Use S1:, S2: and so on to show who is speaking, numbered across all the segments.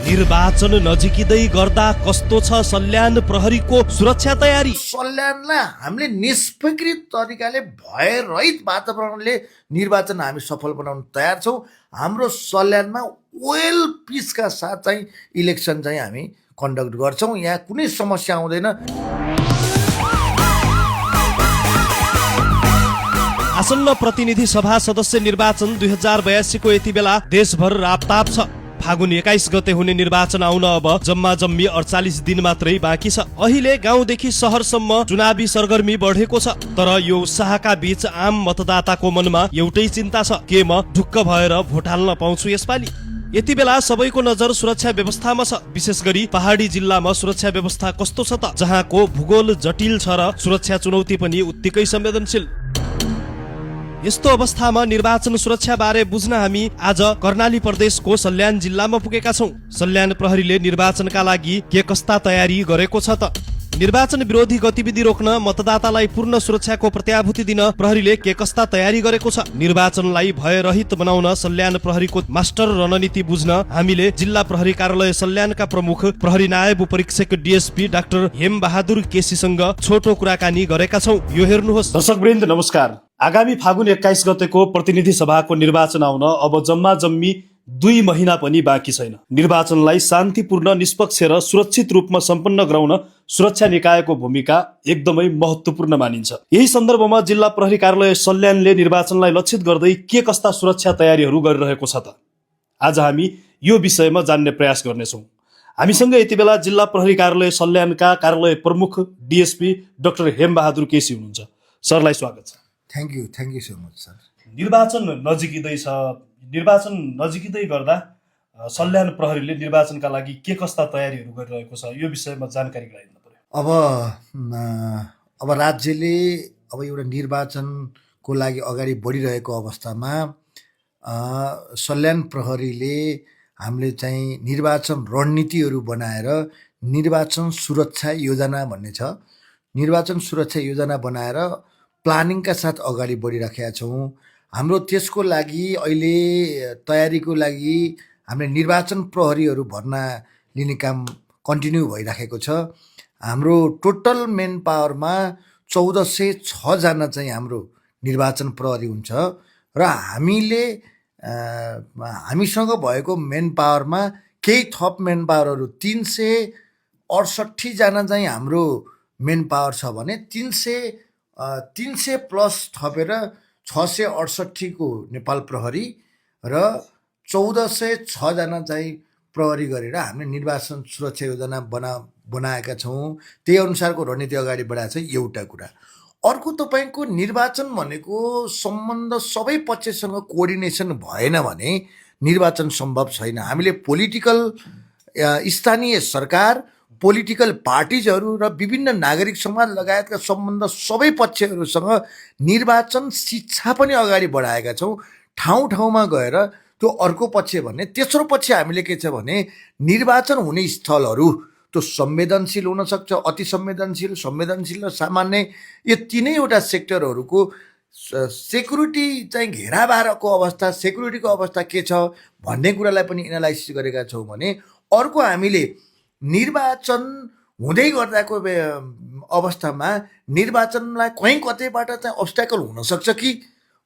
S1: निर्वाचन नजिकिँदै गर्दा कस्तो छ सल्यान प्रहरीको सुरक्षा तयारी?
S2: सल्यानलाई हामीले निष्फिक्रित तरिकाले भयरहित वातावरणले निर्वाचन हामी सफल बनाउन तयार छौँ। हाम्रो सल्यानमा वेल पिसका साथ चाहिँ इलेक्सन चाहिँ हामी कन्डक्ट गर्छौँ। यहाँ कुनै समस्या आउँदैन।
S1: आसन्न प्रतिनिधि सभा सदस्य निर्वाचन 2082 को यति बेला देशभर रापताप छ। फागुन 21 गते हुने निर्वाचन आउन अब जम्मा जम्मी 48 दिन मात्रै बाँकी छ। अहिले गाउँदेखि शहरसम्म चुनावी सरगर्मी बढेको छ। तर यो उत्साहका बीच आम मतदाताको मनमा एउटै चिन्ता छ, के म ढुक्क भएर भोट हाल्न पाउँछु यसपालि? यति बेला सबैको नजर सुरक्षा व्यवस्थामा छ। विशेष गरी पहाडी जिल्लामा सुरक्षा व्यवस्था कस्तो छ त? जहाँको भूगोल जटिल छ र सुरक्षा चुनौती पनि उत्तिकै संवेदनशील। यस्तो अवस्थामा निर्वाचन सुरक्षा बारे बुझ्न हामी आज कर्णाली प्रदेशको सल्यान जिल्लामा पुगेका छौँ। सल्यान प्रहरीले निर्वाचनका लागि के कस्ता तयारी गरेको छ त? निर्वाचन विरोधी गतिविधि रोक्न, मतदातालाई पूर्ण सुरक्षाको प्रत्याभूति दिन प्रहरीले के कस्ता तयारी गरेको छ? निर्वाचनलाई भयरहित बनाउन सल्यान प्रहरीको मास्टर रणनीति बुझ्न हामीले जिल्ला प्रहरी कार्यालय सल्यानका प्रमुख प्रहरी नायब उपरीक्षक डीएसपी डाक्टर हेम बहादुर केसीसँग छोटो कुराकानी गरेका छौँ। यो हेर्नुहोस्।
S3: दर्शकवृन्द नमस्कार। आगामी फागुन 21 गतेको प्रतिनिधि सभाको निर्वाचन आउन अब जम्मा जम्मी 2 महिना पनि बाँकी छैन। निर्वाचनलाई शान्तिपूर्ण, निष्पक्ष र सुरक्षित रूपमा सम्पन्न गराउन सुरक्षा निकायको भूमिका एकदमै महत्त्वपूर्ण मानिन्छ। यही सन्दर्भमा जिल्ला प्रहरी कार्यालय सल्यानले निर्वाचनलाई लक्षित गर्दै के कस्ता सुरक्षा तयारीहरू गरिरहेको छ त? आज हामी यो विषयमा जान्ने प्रयास गर्नेछौँ। हामीसँग यति बेला जिल्ला प्रहरी कार्यालय सल्यानका कार्यालय प्रमुख डीएसपी डाक्टर हेम बहादुर केसी हुनुहुन्छ। सरलाई स्वागत छ।
S2: Thank you so much sir.
S3: निर्वाचन नजिकिँदैछ। निर्वाचन नजिकिँदै गर्दा सल्यान प्रहरीले निर्वाचनका लागि के कस्ता तयारीहरू गरिरहेको छ, यो विषयमा जानकारी गराइदिनु पर्यो।
S2: अब राज्यले अब एउटा निर्वाचनको लागि अगाडि बढिरहेको अवस्थामा सल्यान प्रहरीले हामीले चाहिँ निर्वाचन रणनीतिहरू बनाएर निर्वाचन सुरक्षा योजना भन्ने छ, निर्वाचन सुरक्षा योजना बनाएर प्लानिङका साथ अगाडि बढिराखेका छौँ। हाम्रो त्यसको लागि अहिले तयारीको लागि हामीले निर्वाचन प्रहरीहरू भर्ना लिने काम कन्टिन्यू भइराखेको छ। हाम्रो टोटल मेन पावरमा 1406 जना चाहिँ हाम्रो निर्वाचन प्रहरी हुन्छ र हामीसँग भएको मेन पावरमा केही थप मेन पावरहरू 368 जना चाहिँ हाम्रो मेन पावर छ भने 300 प्लस थपेर 668 को नेपाल प्रहरी र 1406 जना चाहिँ प्रहरी गरेर हामीले निर्वाचन सुरक्षा योजना बनाएका छौँ। त्यही अनुसारको रणनीति अगाडि बढाएको छ। एउटा कुरा। अर्को, तपाईँको निर्वाचन भनेको सम्बन्ध सबै पक्षसँग कोअर्डिनेसन भएन भने निर्वाचन सम्भव छैन। हामीले पोलिटिकल स्थानीय सरकार, पोलिटिकल पार्टिजहरू र विभिन्न नागरिक समाज लगायतका सम्बन्ध सबै पक्षहरूसँग निर्वाचन शिक्षा पनि अगाडि बढाएका छौँ। ठाउँ ठाउँमा गएर त्यो अर्को पक्ष भने, तेस्रो पक्ष हामीले के छ भने निर्वाचन हुने स्थलहरू त्यो संवेदनशील हुनसक्छ, अति संवेदनशील, संवेदनशील र सामान्य, यो तिनैवटा सेक्टरहरूको सेक्युरिटी चाहिँ घेराबारको अवस्था, सेक्युरिटीको अवस्था के छ भन्ने कुरालाई पनि एनालाइसिस गरेका छौँ भने अर्को हामीले निर्वाचन हुँदै गर्दाको अवस्थामा निर्वाचनलाई कहीँ कतैबाट चाहिँ अब्स्ट्याकल हुनसक्छ कि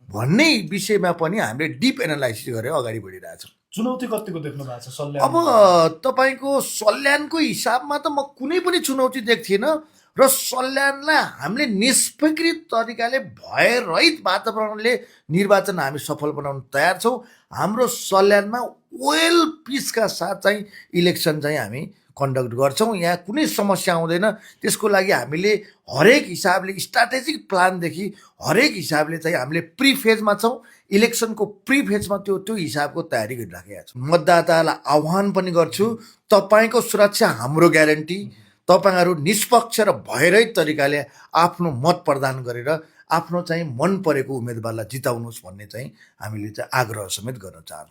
S2: भन्ने विषयमा पनि हामीले डिप एनालाइसिस गरेर अगाडि बढिरहेछौँ।
S3: चुनौती कतिको देख्नु भएको छ सल्यान?
S2: अब तपाईँको सल्यानको हिसाबमा त म कुनै पनि चुनौती देख्थिनँ र सल्यानलाई हामीले निष्फिक्रित तरिकाले भयरहित वातावरणले निर्वाचन हामी सफल बनाउन तयार छौँ। हाम्रो सल्यानमा वेल पिसका साथ चाहिँ इलेक्सन चाहिँ हामी कन्डक्ट गर्छौँ। यहाँ कुनै समस्या आउँदैन। त्यसको लागि हामीले हरेक हिसाबले स्ट्राटेजिक प्लानदेखि हरेक हिसाबले चाहिँ हामीले प्री फेजमा छौँ। इलेक्सनको प्री फेजमा त्यो हिसाबको तयारी गरिराखेका छौँ। मतदातालाई आह्वान पनि गर्छु, तपाईँको सुरक्षा हाम्रो ग्यारेन्टी। तपाईँहरू निष्पक्ष र भयरहित तरिकाले आफ्नो मत प्रदान गरेर आफ्नो चाहिँ मन परेको उम्मेदवारलाई जिताउनुहोस् भन्ने चाहिँ हामीले चाहिँ आग्रह समेत गर्न चाहन्छौँ।